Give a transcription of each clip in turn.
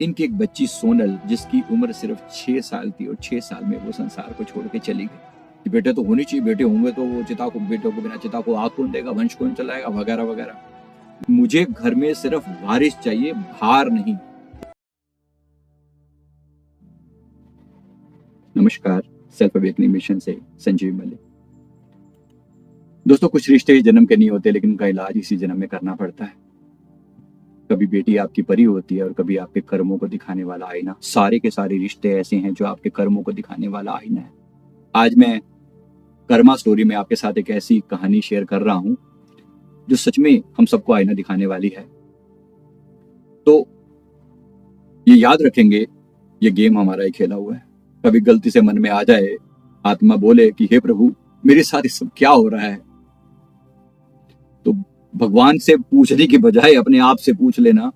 इनकी एक बच्ची सोनल, जिसकी उम्र सिर्फ 6 साल थी और 6 साल में वो संसार को छोड़ के चली गई कि बेटे तो होनी चाहिए, बेटे होंगे तो वो चिता को, बेटों को बिना चिता को आग कौन देगा, वंश कौन चलाएगा, वगैरह वगैरह। मुझे घर में सिर्फ वारिस चाहिए, भार नहीं। नमस्कार, सेल्फ अवेकनिंग मिशन से संजीव मलिक। दोस्तों, कुछ रिश्ते इस जन्म के नहीं होते, लेकिन उनका इलाज इसी जन्म में करना पड़ता है। कभी बेटी आपकी परी होती है और कभी आपके कर्मों को दिखाने वाला आईना। सारे के सारे रिश्ते ऐसे हैं जो आपके कर्मों को दिखाने वाला आईना है। आज मैं कर्मा स्टोरी में आपके साथ एक ऐसी कहानी शेयर कर रहा हूं जो सच में हम सबको आईना दिखाने वाली है। तो ये याद रखेंगे, ये गेम हमारा ही खेला हुआ है। कभी गलती से मन में आ जाए, आत्मा बोले कि हे प्रभु, मेरे साथ इस सब क्या हो रहा है, तो भगवान से पूछने की बजाय अपने आप से पूछ लेना,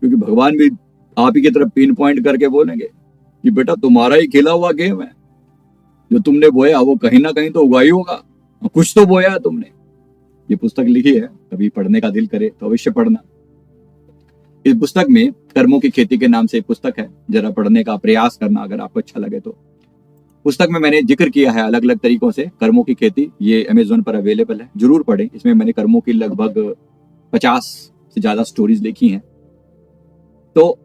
क्योंकि भगवान भी आप ही की तरफ पिन पॉइंट करके बोलेंगे कि बेटा तुम्हारा ही खेला हुआ गेम है। जो तुमने बोया वो कहीं ना कहीं तो उगा ही होगा, कुछ तो बोया है तुमने। ये पुस्तक लिखी है, कभी पढ़ने का दिल करे तो अवश्य पढ़ना। इस पुस्तक में कर्मों की खेती के नाम से एक पुस्तक है, जरा पढ़ने का प्रयास करना अगर आपको अच्छा लगे तो। पुस्तक में मैंने जिक्र किया है अलग अलग तरीकों से कर्मों की खेती। ये अमेज़न पर अवेलेबल है, जरूर पढ़ें। इसमें मैंने कर्मों की लगभग 50 से ज्यादा स्टोरीज लिखी हैं। तो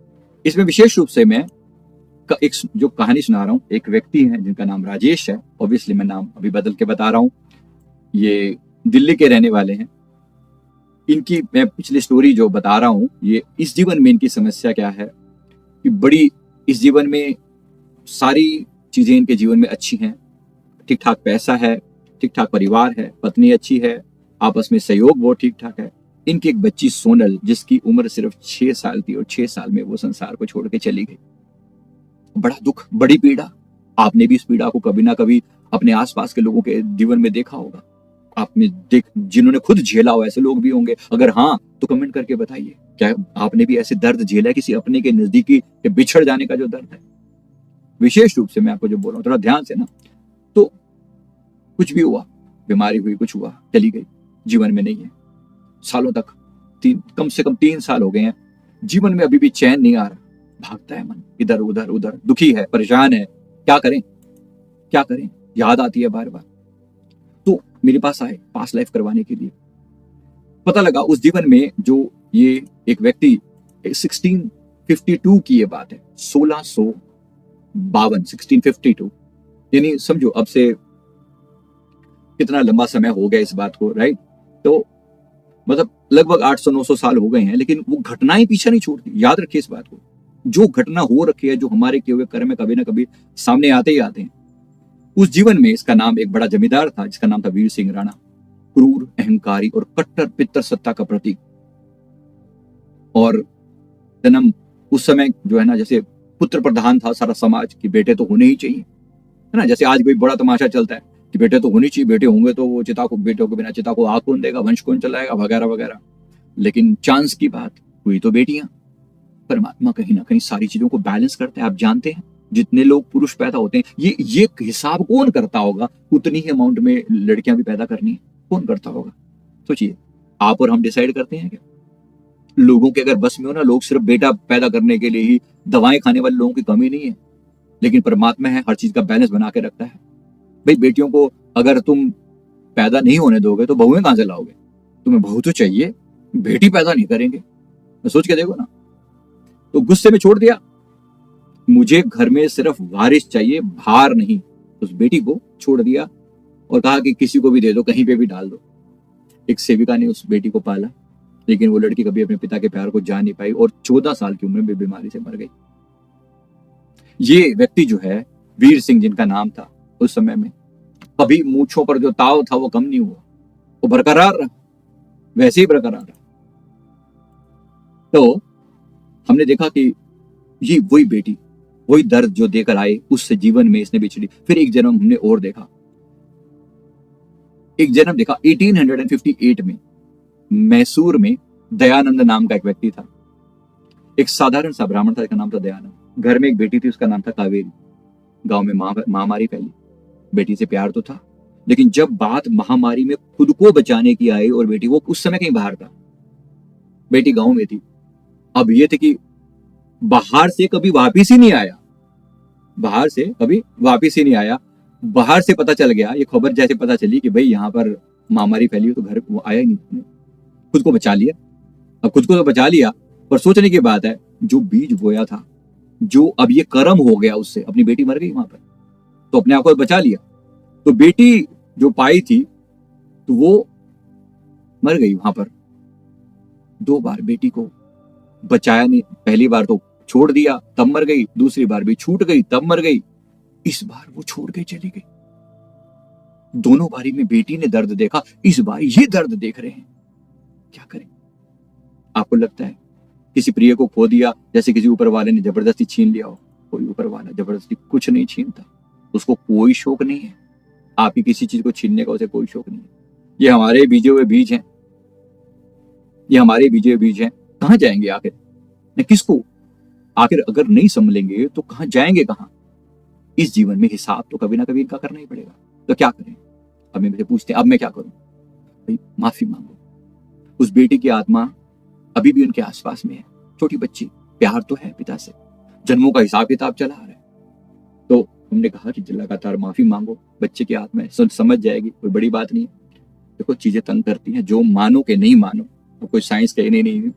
इसमें विशेष रूप से मैं एक जो कहानी सुना रहा हूँ, एक व्यक्ति है जिनका नाम राजेश है। ऑब्वियसली मैं नाम अभी बदल के बता रहा हूँ। ये दिल्ली के रहने वाले हैं। इनकी मैं पिछली स्टोरी जो बता रहा हूँ, ये इस जीवन में इनकी समस्या क्या है कि बड़ी, इस जीवन में सारी चीजें इनके जीवन में अच्छी हैं। ठीक ठाक पैसा है, ठीक ठाक परिवार है, पत्नी अच्छी है, आपस में सहयोग वो ठीक ठाक है। इनकी एक बच्ची सोनल, जिसकी उम्र सिर्फ 6 साल थी और 6 साल में वो संसार को छोड़ के चली गई। बड़ा दुख, बड़ी पीड़ा। आपने भी इस पीड़ा को कभी ना कभी अपने आसपास के लोगों के जीवन में देखा होगा। आपने जिन्होंने खुद झेला हो, ऐसे लोग भी होंगे। अगर हाँ, तो कमेंट करके बताइए, क्या आपने भी ऐसे दर्द झेला है, किसी अपने के नजदीकी के बिछड़ जाने का जो दर्द है। विशेष रूप से मैं आपको जो बोल रहा हूँ, थोड़ा ध्यान से ना। तो कुछ भी हुआ, बीमारी हुई, कुछ हुआ, चली गई, जीवन में नहीं है सालों तक। कम से कम 3 साल हो गए हैं, जीवन में अभी भी चैन नहीं आ रहा। भागता है मन इधर उधर उधर, दुखी है, परेशान है। क्या करें क्या करें, याद आती है बार बार। तो मेरे पास आए पास्ट लाइफ करवाने के लिए। पता लगा उस जीवन में जो ये एक व्यक्ति, 1652 की ये बात है, 1652, यानी समझो अब से कितना लंबा समय हो गया इस बात को, राइट। तो मतलब लगभग 800-900 साल हो गए हैं, लेकिन वो घटनाएं पीछे नहीं छोड़ती। याद रखिए इस बात को, जो घटना हो रखी है, जो हमारे किए हुए कर्म में कभी ना कभी सामने आते ही आते हैं। उस जीवन में इसका नाम एक बड़ा जमींदार था, जिसका नाम था वीर सिंह राणा। क्रूर, अहंकारी और कट्टर पितर सत्ता का प्रतीक। और जन्म उस समय जो है ना, जैसे पुत्र प्रधान था सारा समाज कि बेटे तो होने ही चाहिए, है ना। जैसे आज कोई बड़ा तमाशा चलता है कि बेटे तो होनी चाहिए, बेटे होंगे तो वो चिता को, बेटों के बिना चिता को आग कौन देगा, वंश कौन चलाएगा, वगैरह वगैरह। लेकिन चांस की बात हुई तो बेटियां। परमात्मा कहीं ना कहीं सारी चीजों को बैलेंस करते हैं। आप जानते हैं, जितने लोग पुरुष पैदा होते हैं, ये हिसाब कौन करता होगा, उतनी ही अमाउंट में लड़कियां भी पैदा करनी है, कौन करता होगा? सोचिए, आप और हम डिसाइड करते हैं क्या? लोगों के अगर बस में हो ना, लोग सिर्फ बेटा पैदा करने के लिए ही दवाएं खाने वाले लोगों की कमी नहीं है, लेकिन परमात्मा है, हर चीज का बैलेंस बना के रखता है। भाई, बेटियों को अगर तुम पैदा नहीं होने दोगे तो बहुएं कहां से लाओगे? तुम्हें बहू तो चाहिए, बेटी पैदा नहीं करेंगे। सोच के देखो ना। तो गुस्से में छोड़ दिया, मुझे घर में सिर्फ वारिस चाहिए, भार नहीं। उस बेटी को छोड़ दिया और कहा कि किसी को भी दे दो, कहीं पे भी डाल दो। एक सेविका ने उस बेटी को पाला, लेकिन वो लड़की कभी अपने पिता के प्यार को जान नहीं पाई और 14 साल की उम्र में बीमारी से मर गई। ये व्यक्ति जो है वीर सिंह, जिनका नाम था, उस समय में कभी मूंछों पर जो ताव था वो कम नहीं हुआ, वो बरकरार रहा, वैसे ही बरकरार रहा। तो हमने देखा कि ये वही बेटी, वही दर्द जो देकर आए, उससे जीवन में इसने बिछड़ी। फिर एक जन्म हमने और देखा, एक जन्म देखा 1858 में मैसूर में दयानंद नाम का एक व्यक्ति था। एक साधारण सा ब्राह्मण था, जिसका नाम था दयानंद। घर में एक बेटी थी, उसका नाम था कावेरी। गांव में महामारी फैली। बेटी से प्यार तो था, लेकिन जब बात महामारी में खुद को बचाने की आई और बेटी, वो उस समय कहीं बाहर था, बेटी गांव में थी। अब ये थे कि बाहर से कभी वापिस ही नहीं आया, बाहर से कभी वापिस ही नहीं आया। बाहर से पता चल गया, ये खबर जैसे पता चली कि भाई यहाँ पर महामारी फैली हो, तो घर वो आया ही नहीं, खुद को बचा लिया। अब खुद को तो बचा लिया, पर सोचने की बात है, जो बीज बोया था, जो अब ये कर्म हो गया उससे, अपनी बेटी मर गई वहां पर, तो अपने आप को बचा लिया। तो बेटी जो पाई थी तो वो मर गई वहां पर। 2 बार बेटी को बचाया नहीं, पहली बार तो छोड़ दिया तब मर गई, दूसरी बार भी छूट गई तब मर गई, इस बार वो छोड़ के चली गई। दोनों बारी में बेटी ने दर्द देखा, इस बार ये दर्द देख रहे हैं। क्या करें? आपको लगता है किसी प्रिय को खो दिया जैसे किसी ऊपर वाले ने जबरदस्ती छीन लिया हो? कोई ऊपर वाला जबरदस्ती कुछ नहीं छीनता, उसको कोई शौक नहीं है आपकी किसी चीज को छीनने का, उसे कोई शौक नहीं है। ये हमारे बीजे हुए बीज हैं, ये हमारे बीजे हुए बीज हैं। कहां जाएंगे आखिर? न किसको आखिर अगर नहीं संभलेंगे तो कहां जाएंगे? कहां? इस जीवन में हिसाब तो कभी ना कभी इनका करना ही पड़ेगा। तो क्या करें? अब मेरे पूछते हैं, अब मैं क्या करूं? भाई माफी मांगो। उस बेटी की आत्मा अभी भी उनके आसपास में है, छोटी बच्ची, प्यार तो है पिता से, जन्मों का हिसाब किताब चला आ रहा है। तो हमने कहा कि लगातार माफी मांगो, बच्चे की आत्मा है, समझ जाएगी, कोई बड़ी बात नहीं है। देखो चीजें तंग करती हैं, जो मानो के नहीं मानो। अब कोई साइंस कहे नहीं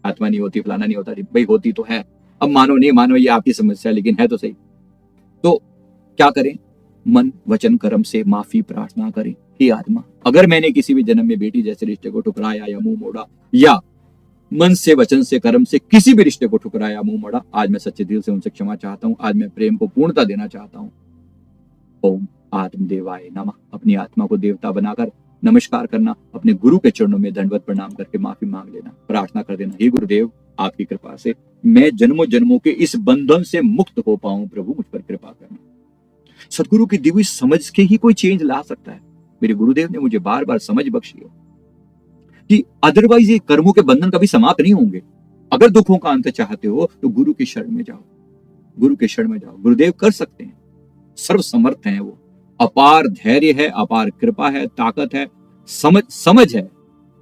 आत्मा नहीं होती, फलाना नहीं होता, भाई होती तो है। अब मानो नहीं मानो ये आपकी समस्या, लेकिन है तो सही। तो क्या करें? मन वचन कर्म से माफी प्रार्थना करें। हे आत्मा, अगर मैंने किसी भी जन्म में बेटी जैसे रिश्ते को ठुकराया या मुंह मोड़ा, या मन से वचन से कर्म से किसी भी रिश्ते को ठुकराया मुंह मोड़ा, आज मैं सच्चे दिल से उनसे क्षमा चाहता हूं। आज मैं प्रेम को पूर्णता देना चाहता हूं। ओम आत्मदेवाय नमः। अपनी आत्मा को देवता बनाकर नमस्कार करना, अपने गुरु के चरणों में दंडवत प्रणाम करके माफी मांग लेना, प्रार्थना कर देना, हे गुरुदेव आपकी कृपा से मैं जन्मों जन्मों के इस बंधन से मुक्त हो पाऊं, प्रभु मुझ पर कृपा करना। सदगुरु की दिव्य समझ के ही कोई चेंज ला सकता है। मेरे गुरुदेव ने मुझे बार बार समझ बख्शी है कि अदरवाइज ये कर्मों के बंधन कभी समाप्त नहीं होंगे। अगर दुखों का अंत चाहते हो तो गुरु की शरण में जाओ, गुरु के शरण में जाओ। गुरुदेव कर सकते हैं, सर्व समर्थ हैं वो, अपार धैर्य है, अपार कृपा है, ताकत है, समझ है।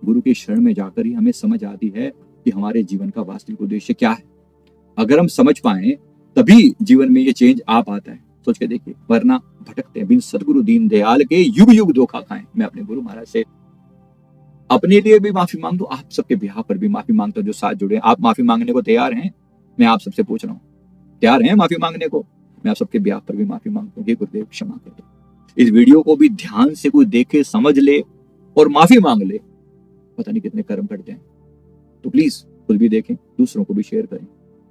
गुरु की शरण में जाकर ही हमें समझ आती है कि हमारे जीवन का वास्तविक उद्देश्य क्या है। अगर हम समझ पाए तभी जीवन में ये चेंज आ पाता है। सोच के देखिए, वरना भटकते हैं। बिन सदगुरु दीन दयाल के युग युग धोखा खाएं। मैं अपने गुरु महाराज से अपने लिए भी माफी मांग दो, आप सबके बिहार पर भी माफी मांगता हूं जो साथ जुड़े। आप माफी मांगने को तैयार हैं? मैं आप सबसे पूछ रहा हूँ, तैयार हैं माफी मांगने को? मैं आप सबके बिहार पर भी माफी मांगता हूँ। गुरुदेव क्षमा कर दो। इस वीडियो को भी ध्यान से कोई देखे, समझ ले और माफी मांग ले। पता नहीं कितने कर्म करते हैं। तो प्लीज खुद भी देखें, दूसरों को भी शेयर करें,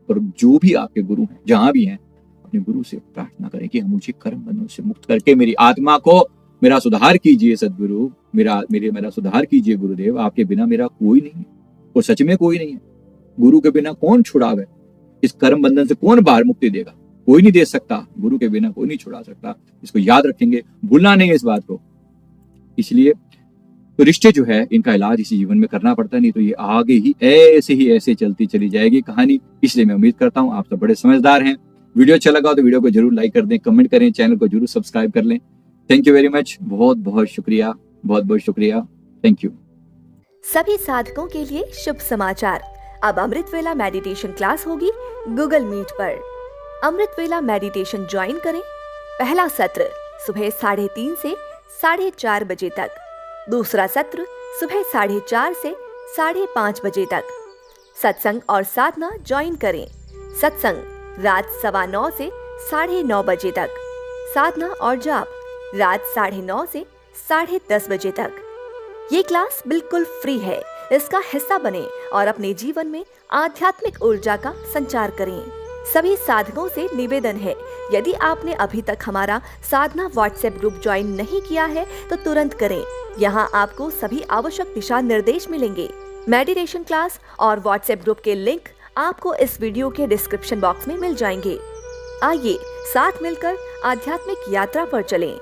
और जो भी आपके गुरु हैं, जहां भी हैं, अपने गुरु से प्रार्थना करें कि हम मुझे कर्म बंधनों से मुक्त करके मेरी आत्मा को मेरा सुधार कीजिए सदगुरु, मेरा सुधार कीजिए गुरुदेव। आपके बिना मेरा कोई नहीं है, और सच में कोई नहीं है। गुरु के बिना कौन छुड़ावे? इस कर्म बंधन से कौन बाहर मुक्ति देगा? कोई नहीं दे सकता। गुरु के बिना कोई नहीं छुड़ा सकता। इसको याद रखेंगे, भूलना नहीं है इस बात को। इसलिए तो रिश्ते जो है, इनका इलाज इसी जीवन में करना पड़ता है, नहीं तो ये आगे ही ऐसे चलती चली जाएगी कहानी। इसलिए मैं उम्मीद करता हूँ आप सब बड़े समझदार हैं। वीडियो अच्छा लगा तो वीडियो को जरूर लाइक कर दें, कमेंट करें, चैनल को जरूर सब्सक्राइब कर लें। Thank you very much. बहुत बहुत शुक्रिया, बहुत बहुत शुक्रिया। Thank you. सभी साधकों के लिए शुभ समाचार। अब अमृत वेला मेडिटेशन क्लास होगी गूगल मीट पर। अमृत वेला मेडिटेशन ज्वाइन करें। पहला सत्र सुबह 3:30 से 4:30 बजे तक, दूसरा सत्र सुबह 4:30 से 5:30 बजे तक। सत्संग और साधना ज्वाइन करें। सत्संग रात 9:15 से 9:30 बजे तक, साधना और जाप रात 9:30 से 10:30 बजे तक। ये क्लास बिल्कुल फ्री है। इसका हिस्सा बने और अपने जीवन में आध्यात्मिक ऊर्जा का संचार करें। सभी साधकों से निवेदन है, यदि आपने अभी तक हमारा साधना व्हाट्सएप ग्रुप ज्वाइन नहीं किया है तो तुरंत करें। यहाँ आपको सभी आवश्यक दिशा निर्देश मिलेंगे। मेडिटेशन क्लास और व्हाट्सएप ग्रुप के लिंक आपको इस वीडियो के डिस्क्रिप्शन बॉक्स में मिल जाएंगे। आइए साथ मिलकर आध्यात्मिक यात्रा पर चलें।